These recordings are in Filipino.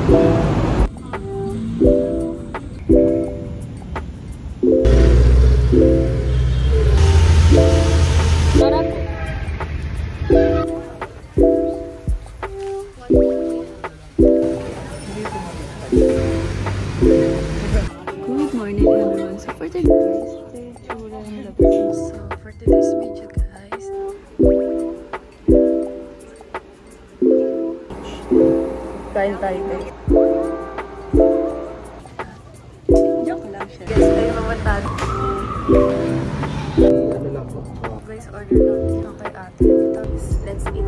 Good morning everyone. So for today's video guys, kain tayo guys. Joke lang siya. Guys, tayo mamatad. Guys, order lang dito kay ate. Tapos, let's eat.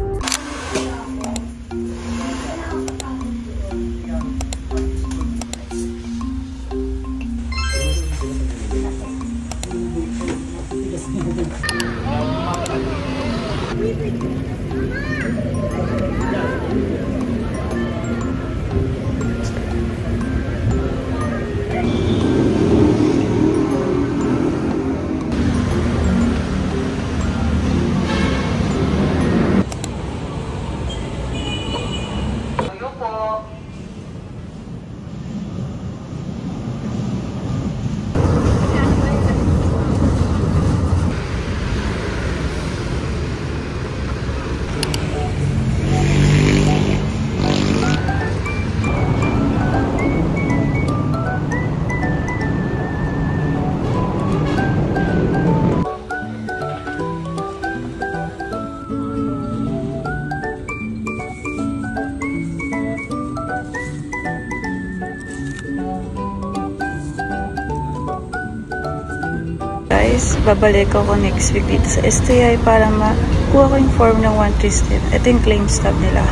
Guys, babalik ako next week dito sa STI para makuha ko yung form ng 1-3 step. Ito yung claim stub nila.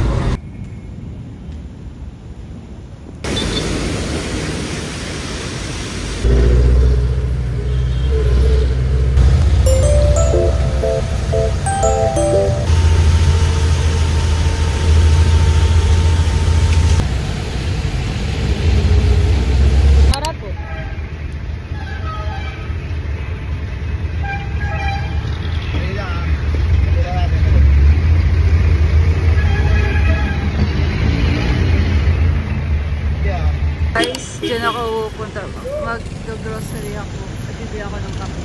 Guys, dyan ako pupunta. Mag-grocery ako. At bibili ako ng kape.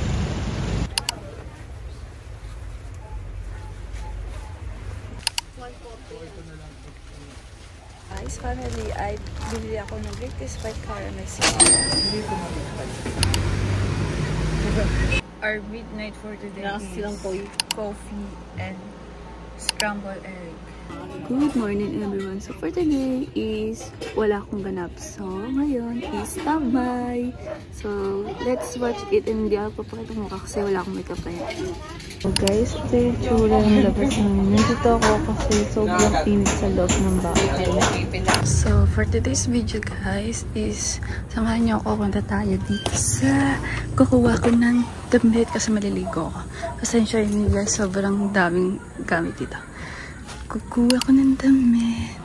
Guys, finally, ay bibili ako ng Greatest Bite Caramel. Our midnight for today is coffee and scrambled egg. Good morning everyone. So for today is wala akong ganap. So ngayon is tambay. So let's watch it and hindi ako papakita mukha kasi wala akong makeup ngayon. So guys, ito yung tsura ng labas namin. Nandito ako kasi sobrang init sa loob ng bahay. So for today's video guys is samahan niyo ako punta tayo dito sa kukuha ko ng damit kasi maliligo ako. Pasensya niyo guys, sobrang daming gamit dito. Kukuha ko ng damit.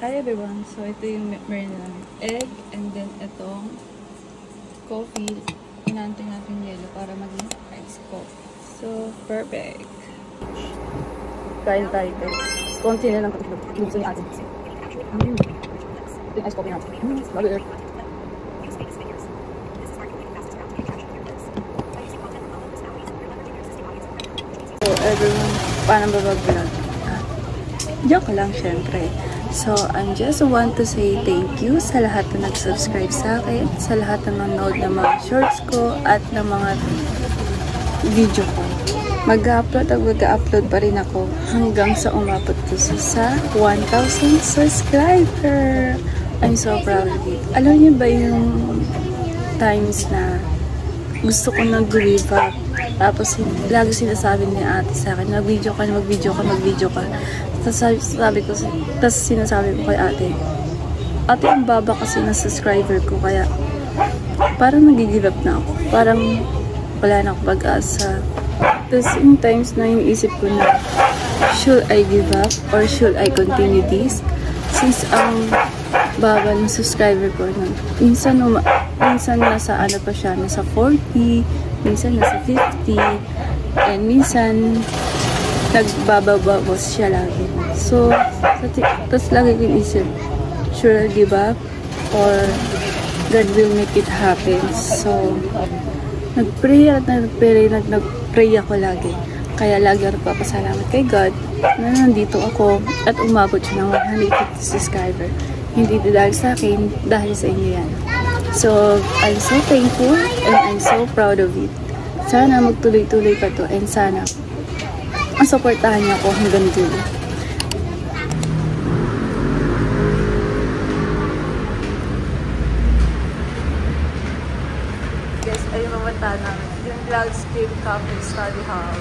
Hi everyone! So, ito yung meron namin. Egg, and then itong coffee. Inantay natin yellow para maging iced coffee. So, perfect! Kain tayo guys. Konti na lang katulog. Gusto niya atin. Ito yung iced coffee natin. Bago So, everyone, paano ba mag-vlog? Joke lang, syempre. So, I just want to say thank you sa lahat na nag-subscribe sa akin, sa lahat na nanonood ng mga shorts ko, at ng mga video ko. Mag-upload pa rin ako hanggang sa umabot ko sa 1,000 subscriber. I'm so proud of it. Alam niyo ba yung times na gusto ko nag-give up? Tapos, lagi sinasabi ni ate sa akin, mag-video ka. Tapos sinasabi ko kay ate, ang baba kasi na subscriber ko, kaya parang nag-give up na ako. Parang wala na ako pag-asa. Tapos in times na yung isip ko na, should I give up or should I continue this? Since ang baba ng subscriber ko nun, minsan nasa ano pa siya, nasa 40, minsan nasa 50, and minsan nagbababos siya lagi. So, tapos lagi kong isip, should I give up or God will make it happen? So, nagpray ako lagi. Kaya lagi ako papasalamat kay God na nandito ako at umabot siya ng 150 subscriber. Hindi dahil sa akin, dahil sa inyo yan. So, I'm so thankful and I'm so proud of it. Sana magtuloy-tuloy pa to, and sana masuportahan niyo ako hanggang dulo. Guys, ayun mamanta namin. Yung Vlogscape Cafe Study Hall.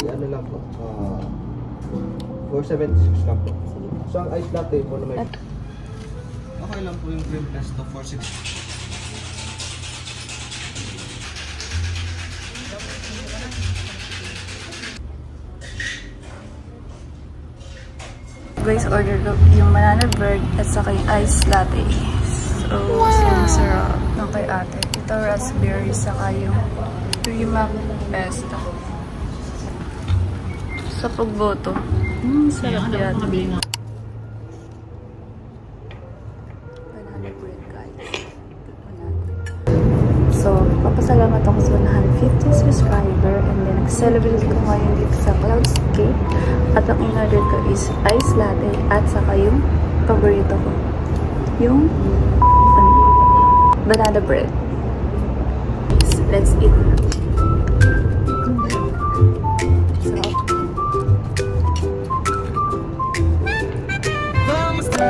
Ano lang po, 476 lang po. So, ang ice latte po na may... Okay lang po yung cream plus to 460. Guys, order ko yung banana bread at saka yung ice latte. So, masarap ng kay ate. Ito raspberry saka yung prima pesto. Sa pagboto. Sarap yan. Banana bread, guys. So, papasalamat ako sa 150 subscriber, and then nag-celebrate ko ngayon dito sa Cloudscape. At ang in-order ko is ice latte at saka yung paborito ko. Yung banana bread. So, let's eat. So,